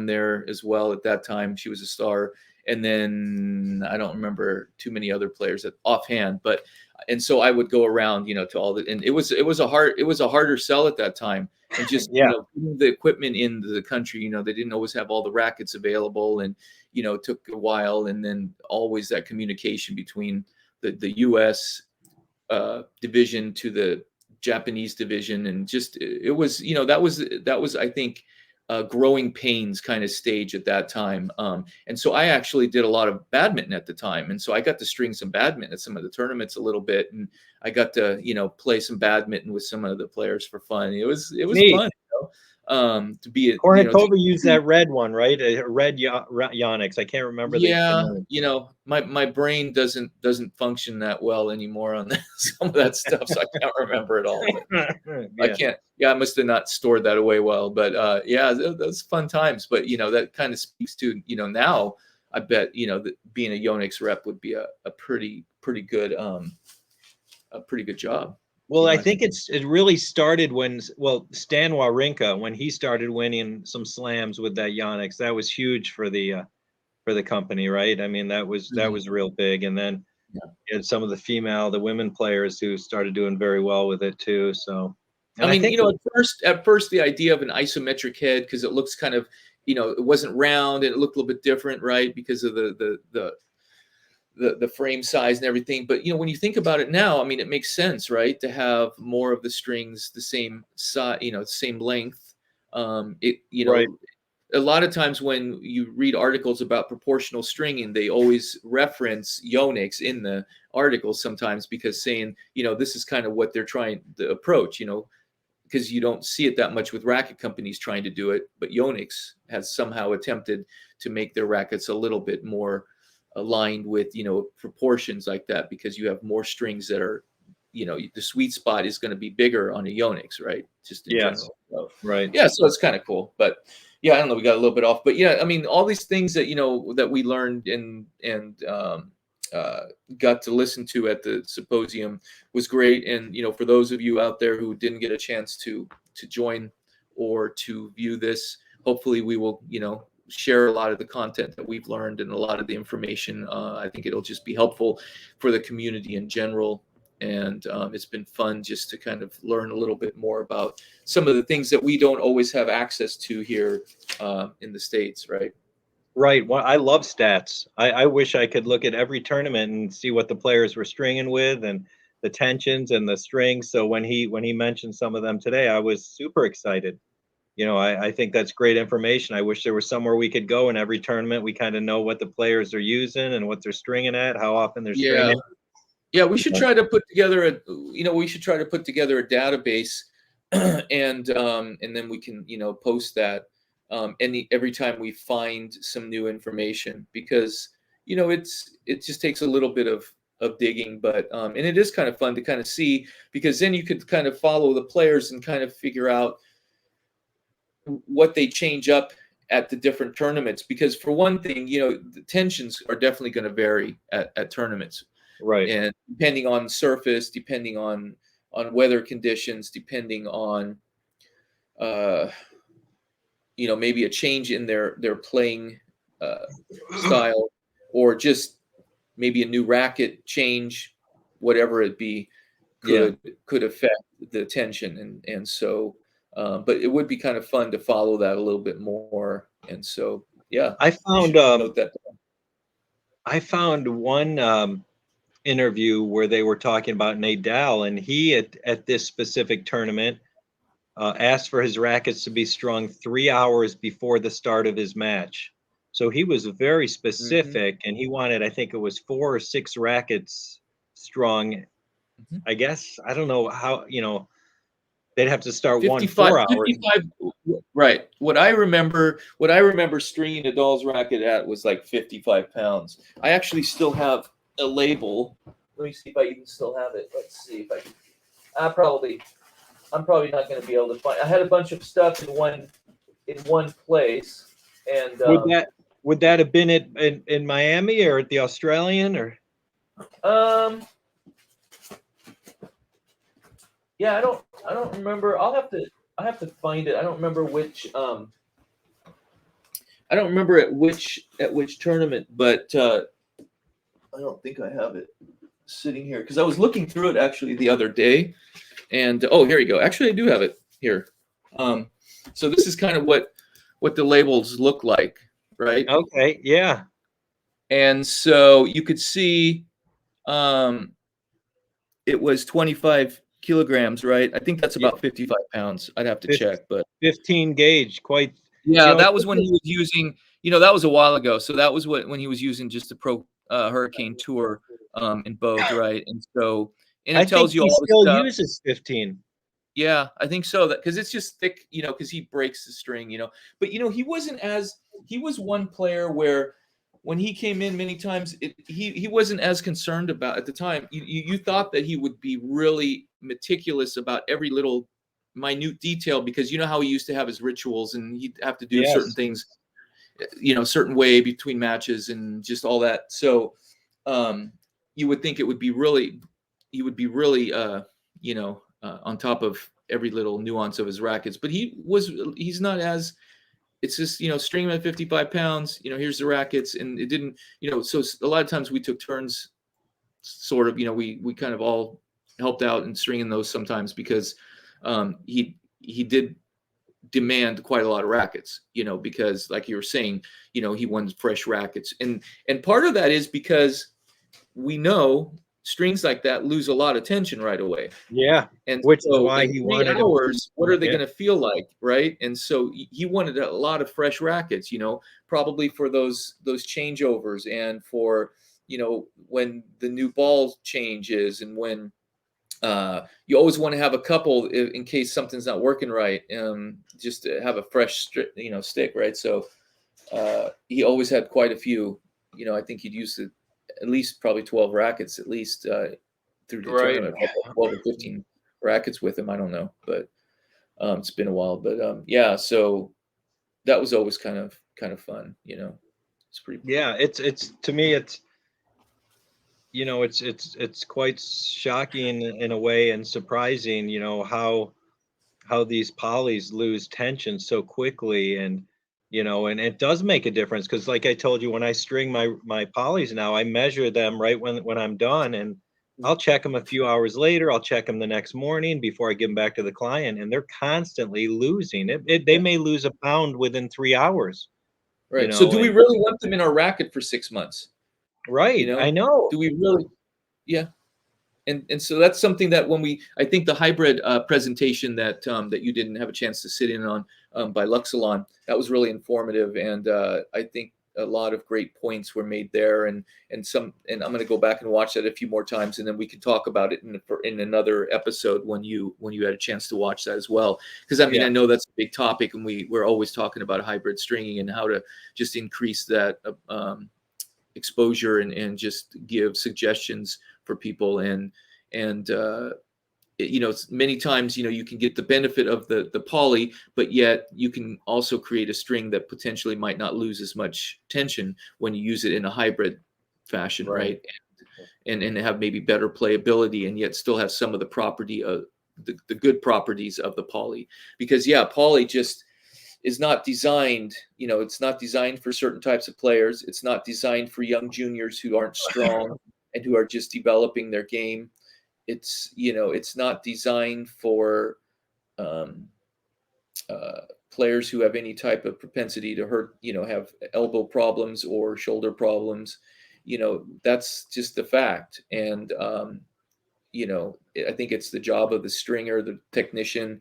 there as well at that time. She was a star. And then I don't remember too many other players offhand, and so I would go around, to all and it was a harder sell at that time. And just, putting the equipment into the country, they didn't always have all the rackets available, and, it took a while. And then always that communication between the US division to the Japanese division. And just, it was, that was, I think, growing pains kind of stage at that time. And so I actually did a lot of badminton at the time. And so I got to string some badminton at some of the tournaments a little bit. And I got to, play some badminton with some of the players for fun. It was Neat. fun. to be a, Kornikova used that red one, right? A red Yonex. I can't remember the name. my brain doesn't function that well anymore on that, some of that stuff, so I can't remember it all. But I can't. Yeah, I must have not stored that away well. But yeah, those fun times. But that kind of speaks to now. I bet that being a Yonex rep would be a pretty good job. Well, I think it really started when Stan Wawrinka, when he started winning some slams with that Yonex, that was huge for the company, right? I mean, that was real big. And then you had some of the women players who started doing very well with it too. So I mean, at first the idea of an isometric head, because it looks kind of, it wasn't round and it looked a little bit different, right? Because of the frame size and everything. But when you think about it now, I mean, it makes sense, right? To have more of the strings the same size, same length. Right. A lot of times when you read articles about proportional stringing, they always reference Yonex in the articles sometimes, because saying, this is kind of what they're trying to approach, because you don't see it that much with racket companies trying to do it. But Yonex has somehow attempted to make their rackets a little bit more aligned with proportions like that, because you have more strings that are the sweet spot is going to be bigger on a Yonex, right? Just in general. So, right. Yeah, so it's kind of cool. But yeah, I don't know, we got a little bit off, but yeah, I mean, all these things that that we learned and got to listen to at the symposium was great. And for those of you out there who didn't get a chance to join or to view this, hopefully we will share a lot of the content that we've learned and a lot of the information. I think it'll just be helpful for the community in general. And it's been fun just to kind of learn a little bit more about some of the things that we don't always have access to here in the States, right? Right. Well, I love stats. I wish I could look at every tournament and see what the players were stringing with and the tensions and the strings. So when he mentioned some of them today, I was super excited. I think that's great information. I wish there was somewhere we could go in every tournament. We kind of know what the players are using and what they're stringing at, how often they're stringing. Yeah, we should try to put together a database, and then we can post that every time we find some new information, because it just takes a little bit of digging, but and it is kind of fun to kind of see, because then you could kind of follow the players and kind of figure out what they change up at the different tournaments, because for one thing, the tensions are definitely going to vary at tournaments. Right. And depending on surface, depending on weather conditions, depending on maybe a change in their playing style, or just maybe a new racket change, whatever it be, could affect the tension. And so but it would be kind of fun to follow that a little bit more. And so yeah, I found note that. I found one interview where they were talking about Nadal, and he at this specific tournament asked for his rackets to be strung 3 hours before the start of his match. So he was very specific, and he wanted, I think it was 4 or 6 rackets strung. I guess, I don't know how, they'd have to start 4 hours. 55, right. What I remember stringing Nadal's racket at was like 55 pounds. I actually still have a label. Let me see if I even still have it. Let's see if I can. I'm probably not going to be able to find. I had a bunch of stuff in one place, and would that have been in Miami or at the Australian, or? Yeah, I don't remember. I have to find it. I don't remember which. I don't remember at which tournament, but I don't think I have it sitting here, because I was looking through it actually the other day, and oh, here you go. Actually, I do have it here. So this is kind of what the labels look like, right? Okay, yeah. And so you could see, it was 25 kilograms, right? I think that's about 55 pounds. I'd have to check, but 15 gauge, quite. Yeah, that was when he was using. That was a while ago. So that was when he was using just the Pro Hurricane Tour in both, right? And so, and it tells you all he the still stuff. uses 15. Yeah, I think so. That because it's just thick, because he breaks the string, But he was one player where when he came in many times, he wasn't as concerned about at the time. You thought that he would be really meticulous about every little minute detail because you know how he used to have his rituals and he'd have to do certain Yes. things, certain way between matches and just all that. So um, you would think it would be really, he would be really, on top of every little nuance of his rackets. But he's not as. It's just string him at 55 pounds. Here's the rackets, and it didn't. So a lot of times we took turns, sort of. We kind of all helped out in stringing those sometimes because he did demand quite a lot of rackets, because like you were saying, he wants fresh rackets. And part of that is because we know strings like that lose a lot of tension right away. Yeah. And Which is so why in he three wanted him. hours, what are they Yeah. going to feel like, right? And so he wanted a lot of fresh rackets, probably for those changeovers and for, when the new ball changes and when you always want to have a couple in case something's not working right, just to have a fresh stick, right? So he always had quite a few. I think he'd use at least probably 12 rackets at least through the Right. tournament, 12 or 15 rackets with him. I don't know, but it's been a while. But yeah, so that was always kind of fun. It's pretty. Yeah. It's to me, it's quite shocking in a way and surprising, how these polys lose tension so quickly. And and it does make a difference because like I told you, when I string my polys now, I measure them right when I'm done, and I'll check them a few hours later, I'll check them the next morning before I give them back to the client, and they're constantly losing they Yeah. may lose a pound within 3 hours, Right. So do we and really want them in our racket for 6 months? right, I know. Do we really? Yeah. And so that's something that I think the hybrid presentation that you didn't have a chance to sit in on by Luxilon, that was really informative, and I think a lot of great points were made there, and I'm going to go back and watch that a few more times, and then we can talk about it in another episode when you had a chance to watch that as well, because I Yeah. know that's a big topic, and we're always talking about hybrid stringing and how to just increase that exposure and just give suggestions for people and many times you can get the benefit of the poly, but yet you can also create a string that potentially might not lose as much tension when you use it in a hybrid fashion, Right. right? And have maybe better playability and yet still have some of the property of the good properties of the poly, because poly just is not designed, it's not designed for certain types of players. It's not designed for young juniors who aren't strong and who are just developing their game. It's not designed for um, players who have any type of propensity to hurt, have elbow problems or shoulder problems. That's just the fact. And I think it's the job of the stringer, the technician,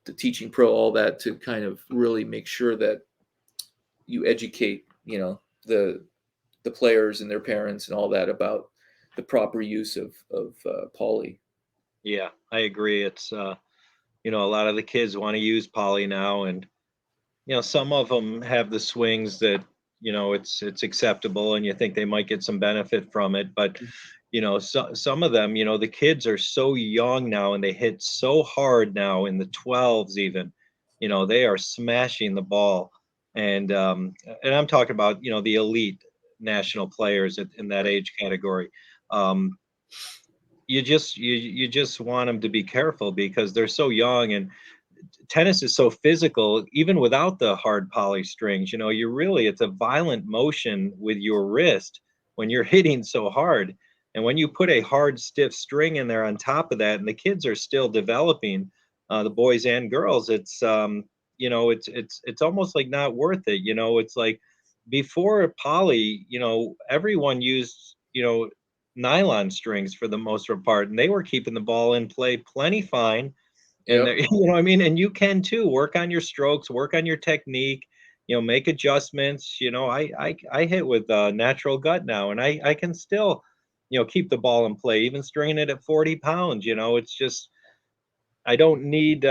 the teaching pro, all that, to kind of really make sure that you educate, the players and their parents and all that about the proper use of poly. Yeah, I agree. It's a lot of the kids want to use poly now, and some of them have the swings that it's acceptable, and you think they might get some benefit from it. But some of them, the kids are so young now, and they hit so hard now in the 12s even. They are smashing the ball, and I'm talking about the elite national players in that age category. Um, you just want them to be careful because they're so young, and tennis is so physical even without the hard poly strings. It's a violent motion with your wrist when you're hitting so hard, and when you put a hard stiff string in there on top of that, and the kids are still developing, the boys and girls, it's almost like not worth it. It's like before poly, everyone used nylon strings for the most part, and they were keeping the ball in play plenty fine. And Yep. what I mean? And you can too work on your strokes, work on your technique, make adjustments. I hit with natural gut now, and I can still, keep the ball in play, even stringing it at 40 pounds. It's just, I don't need,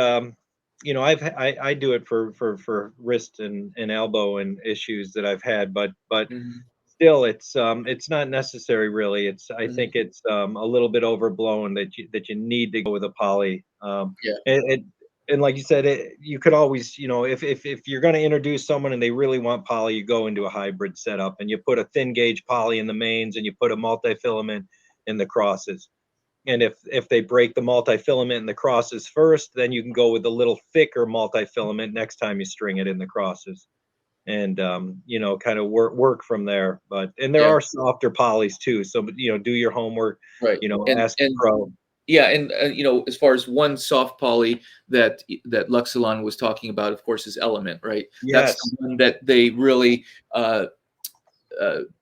you know, I do it for wrist and elbow and issues that I've had, but Mhm, still, it's not necessary really. I mhm. think it's a little bit overblown that you need to go with a poly. Yeah, And like you said, you could always, you know, if you're going to introduce someone and they really want poly, you go into a hybrid setup and you put a thin gauge poly in the mains and you put a multi-filament in the crosses. And if they break the multi-filament in the crosses first, then you can go with a little thicker multi-filament next time you string it in the crosses. And you know, kind of work from there. But and there yeah, are softer polys too. So you know, do your homework, right. you know, And ask a pro. yeah, and you know, as far as one soft poly that Luxilon was talking about, of course, is Element, right? That's Yes. the one that they really uh,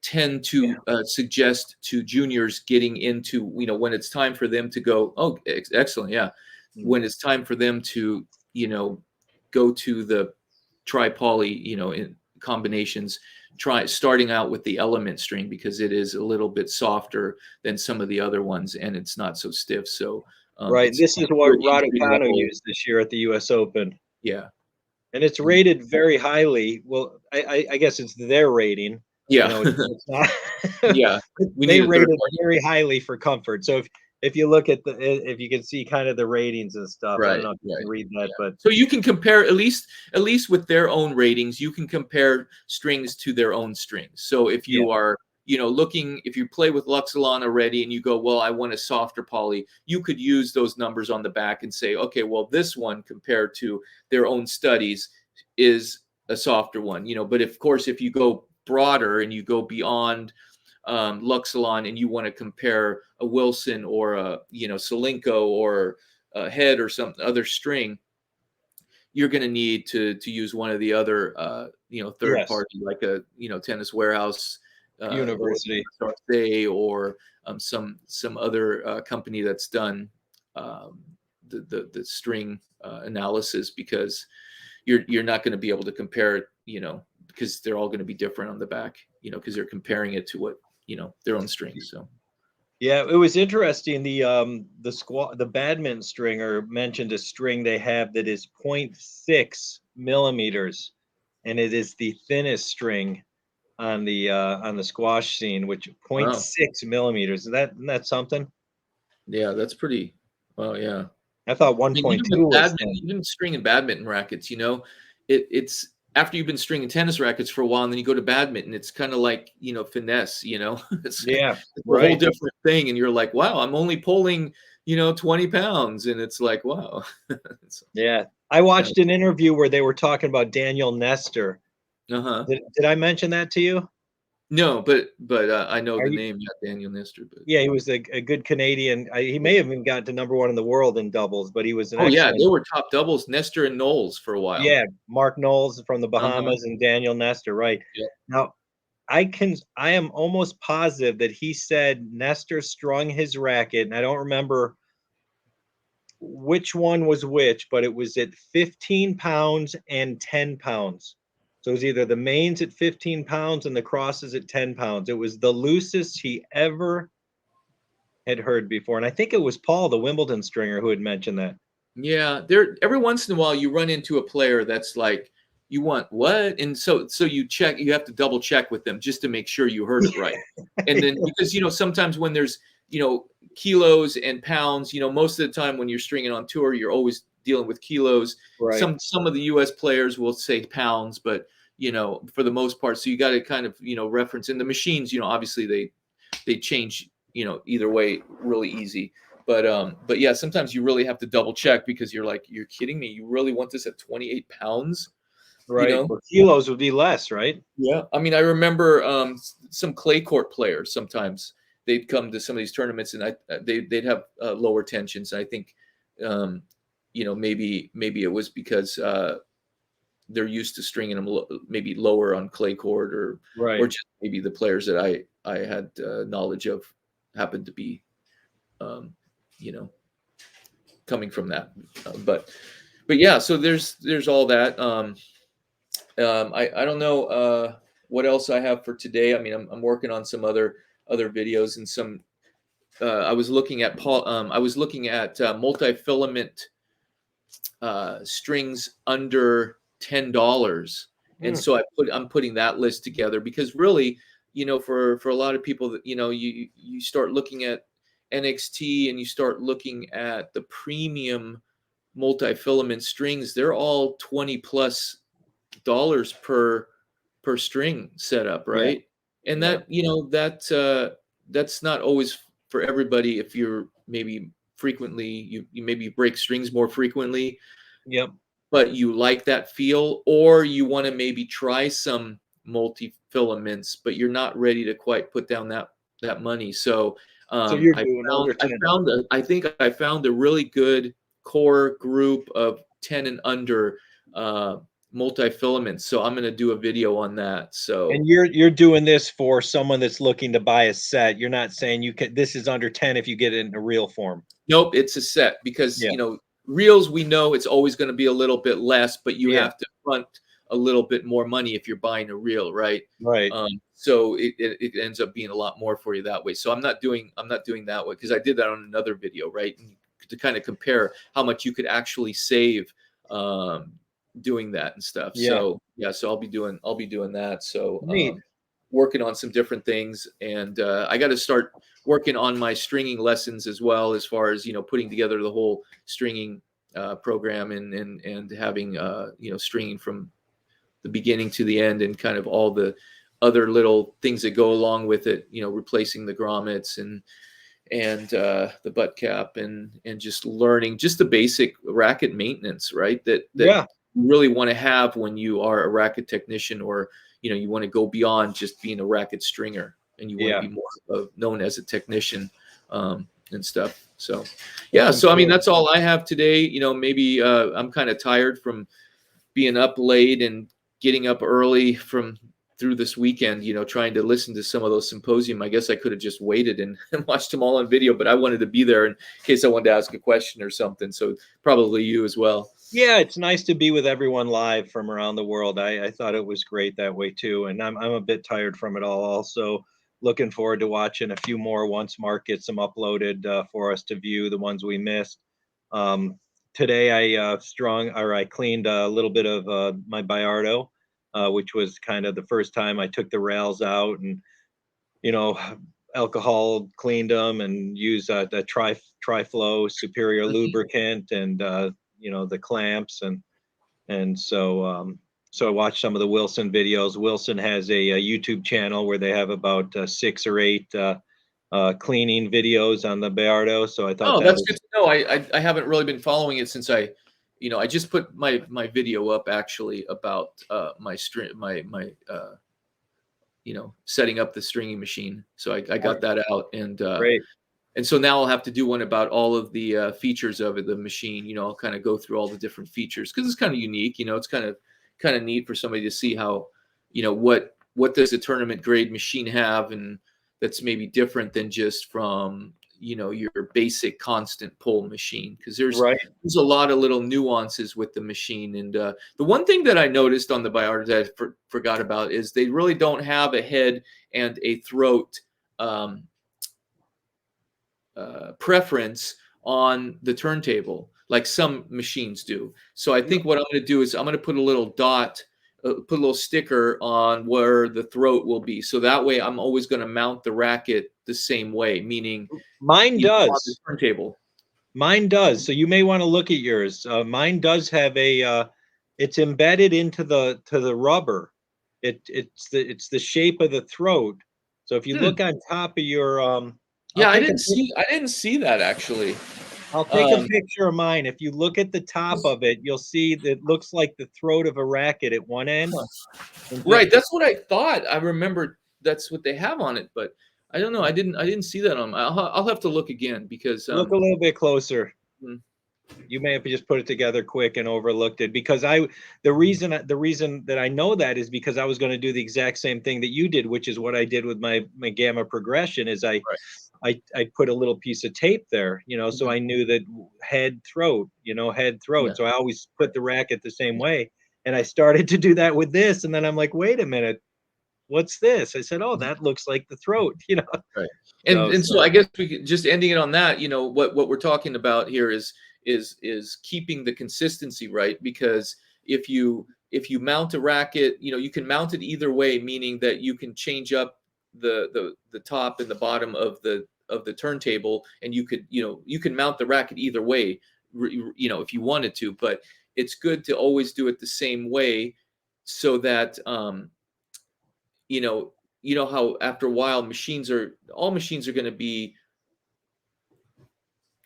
tend Yeah. to suggest to juniors getting into, you know, when it's time for them to go. Oh, excellent, yeah. Mm. When it's time for them to, you know, go to the tri poly, you know, in combinations, try starting out with the Element string because it is a little bit softer than some of the other ones and it's not so stiff. So Right. it's This is what good entry Raducanu level. used this year at the US Open. Yeah. And it's And rated very highly. Well, I guess it's their rating. You yeah. know, it's not Yeah. We they need a rate third it party. very highly for comfort. So if you look at if you can see kind of the ratings and stuff, I don't Right, know if you right. can read Yeah. that, but So you can compare at least with their own ratings, you can compare strings to their own strings. So if yeah, you are, you know, looking if you play with Luxilon already and you go, well, I want a softer poly, you could use those numbers on the back and say, okay, well, this one compared to their own studies is a softer one, you know. But of course, if you go broader and you go beyond Luxilon and you want to compare a Wilson or a, you know, Solinko or a head or some other string, you're going to need to use one of the other you know, third yes, party like a, you know, Tennis Warehouse or university. ERSA or some other company that's done um, the string analysis because you're not going to be able to compare it, you know, because they're all going to be different on the back, you know, because they're comparing it to what, you know, their own strings. So Yeah, it was interesting. The badminton stringer mentioned a string they have that is 0.6 millimeters, and it is the thinnest string on the squash scene, which wow, 0.6 millimeters. Isn't that something? yeah, that's pretty. Well, yeah. I thought I mean, even 1.2 with was badminton, thin. even stringing badminton rackets, you know, it's after you've been stringing tennis rackets for a while, and then you go to badminton, it's kind of like, you know, finesse, you know, Yeah, it's a whole right. different thing, and you're like, wow, I'm only pulling, you know, 20 pounds, and it's like, wow, it's Yeah. I kind of, watched an interview where they were talking about Daniel Nestor. uh-huh. Did I mention that to you? No, but I know Are the you name, yeah, Daniel Nestor, but Yeah, he was a good Canadian. He may have even gotten to number 1 in the world in doubles, but he was an oh yeah, they excellent. were top doubles, Nestor and Knowles for a while. Yeah, Mark Knowles from the Uh-huh. Bahamas and Daniel Nestor, right. Yeah. Now, I am almost positive that he said Nestor strung his racket, and I don't remember which one was which, but it was at 15 pounds and 10 pounds. So it was either the mains at 15 pounds and the crosses at 10 pounds. It was the loosest he ever had heard before. And I think it was Paul, the Wimbledon stringer, who had mentioned that. Yeah, there every once in a while you run into a player that's like, you want what? And so you check, you have to double check with them just to make sure you heard it right. And then because, you know, sometimes when there's, you know, kilos and pounds, you know, most of the time when you're stringing on tour, you're always dealing with kilos. Right. Some of the US players will say pounds, but you know, for the most part, so you got to kind of, you know, reference in the machines, you know, obviously they change, you know, either way really easy. But yeah, sometimes you really have to double check because you're like, you're kidding me, you really want this at 28 pounds, you Right. know? Well, kilos would be less, right? Yeah, I mean, I remember some clay court players sometimes they'd come to some of these tournaments and they'd have lower tensions. I think um, you know, maybe it was because they're used to stringing them maybe lower on clay court or Right. just maybe the players that I had knowledge of happened to be um, you know, coming from that. But yeah, so there's all that. I don't know what else I have for today. I mean, I'm working on some other videos and some. I was looking at multi-filament strings under $10. And Mm. so I'm putting that list together because really, for a lot of people that, you start looking at NXT and you start looking at the premium multi-filament strings, they're all $20+ per string setup, Yeah. right? And Yeah. that's not always for everybody. If you're maybe frequently, you maybe break strings more frequently, Yep. but you like that feel, or you want to maybe try some multi-filaments, but you're not ready to quite put down that money. So So you're I doing found over 10. I think I found a really good core group of 10 and under multi-filaments. So I'm going to do a video on that. So And you're doing this for someone that's looking to buy a set. You're not saying you can, this is under 10 if you get it in a reel form. nope, it's a set because Yeah. reels, we know it's always going to be a little bit less, but you Yeah. have to front a little bit more money if you're buying a reel, right? Right. So it ends up being a lot more for you that way. So I'm not doing that way because I did that on another video, right? And to kind of compare how much you could actually save doing that and stuff. Yeah. So yeah, so I'll be doing that. So Neat. working on some different things, and I got to start working on my stringing lessons as well, as far as putting together the whole stringing program and having stringing from the beginning to the end, and kind of all the other little things that go along with it, replacing the grommets and the butt cap and just learning just the basic racket maintenance, right? That Yeah. you really want to have when you are a racket technician, or you want to go beyond just being a racket stringer, and you want Yeah. to be more known as a technician and stuff. So yeah, so I mean that's all I have today. Maybe I'm kind of tired from being up late and getting up early through this weekend, trying to listen to some of those symposium. I guess I could have just waited and watched them all on video, but I wanted to be there in case I wanted to ask a question or something. So probably you as well. Yeah, it's nice to be with everyone live from around the world. I thought it was great that way too. And I'm a bit tired from it all also. Looking forward to watching a few more once Mark gets them uploaded for us to view, the ones we missed. Today I cleaned a little bit of my Bayardo, which was kind of the first time I took the rails out and alcohol cleaned them and used the Triflow superior lubricant and the clamps and so I watched some of the Wilson videos. Wilson has a YouTube channel where they have about 6 or 8 cleaning videos on the Bayardo. So I thought that's good to know. I haven't really been following it since I just put my video up actually about my setting up the stringing machine. So I got that out, and great. And so now I'll have to do one about all of the features of it, the machine. I'll kind of go through all the different features because it's kind of unique. It's kind of neat for somebody to see how, what does a tournament grade machine have, and that's maybe different than just from your basic constant pull machine, because there's a lot of little nuances with the machine. And the one thing that I noticed on the Bayardo that I forgot about is they really don't have a head and a throat preference on the turntable like some machines do. So I think what I'm going to do is I'm going to put a little dot, put a little sticker on where the throat will be. So that way I'm always going to mount the racket the same way, meaning mine does on the turntable. Mine does. So you may want to look at yours. Mine does have a it's embedded into the rubber. It's the shape of the throat. So if you look on top of your yeah, I didn't see that actually. I'll take a picture of mine. If you look at the top of it, you'll see that it looks like the throat of a racket at one end. Right, that's what I thought. I remember that's what they have on it, but I don't know. I didn't see that on. I'll have to look again because look a little bit closer. Hmm. You may have just put it together quick and overlooked it, because the reason that I know that is because I was going to do the exact same thing that you did, which is what I did with my gamma progression. Is I put a little piece of tape there, so I knew that head throat. Yeah. So I always put the racket the same way, and I started to do that with this, and then I'm like, wait a minute, what's this? I said, oh, that looks like the throat, Right. And so I guess we could just ending it on that, what we're talking about here is is keeping the consistency right, because if you mount a racket, you can mount it either way, meaning that you can change up the top and the bottom of the turntable, and you can mount the racket either way, if you wanted to, but it's good to always do it the same way, so that how after a while all machines are going to be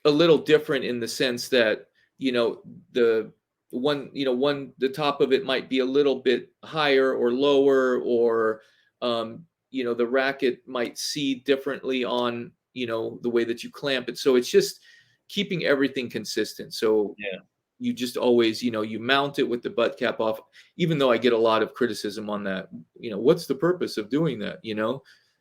a little different, in the sense that the the top of it might be a little bit higher or lower, or the racket might seat differently on the way that you clamp it. So it's just keeping everything consistent. So Yeah. you just always, you mount it with the butt cap off, even though I get a lot of criticism on that. What's the purpose of doing that?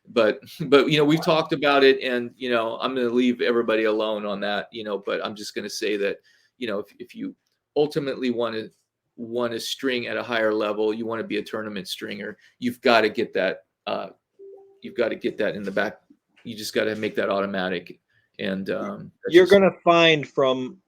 But we've talked about it, and I'm going to leave everybody alone on that. But I'm just going to say that if you ultimately want to string at a higher level, you want to be a tournament stringer, you've got to get that in the back. You just got to make that automatic. And you're going to find from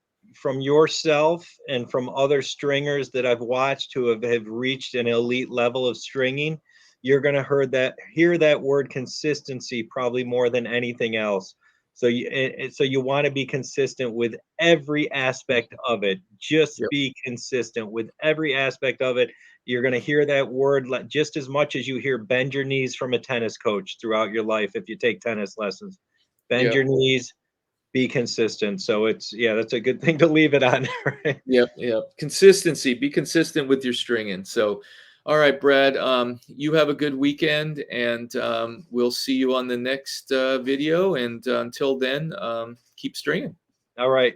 yourself and from other stringers that I've watched who have reached an elite level of stringing, you're going to hear that word consistency probably more than anything else. So you want to be consistent with every aspect of it. Just be consistent with every aspect of it. You're going to hear that word just as much as you hear bend your knees from a tennis coach throughout your life. If you take tennis lessons, bend your knees, be consistent. So that's a good thing to leave it on. Right? Yep. Consistency. Be consistent with your stringing. So, all right, Brad, you have a good weekend, and we'll see you on the next video. And until then, keep stringing. All right.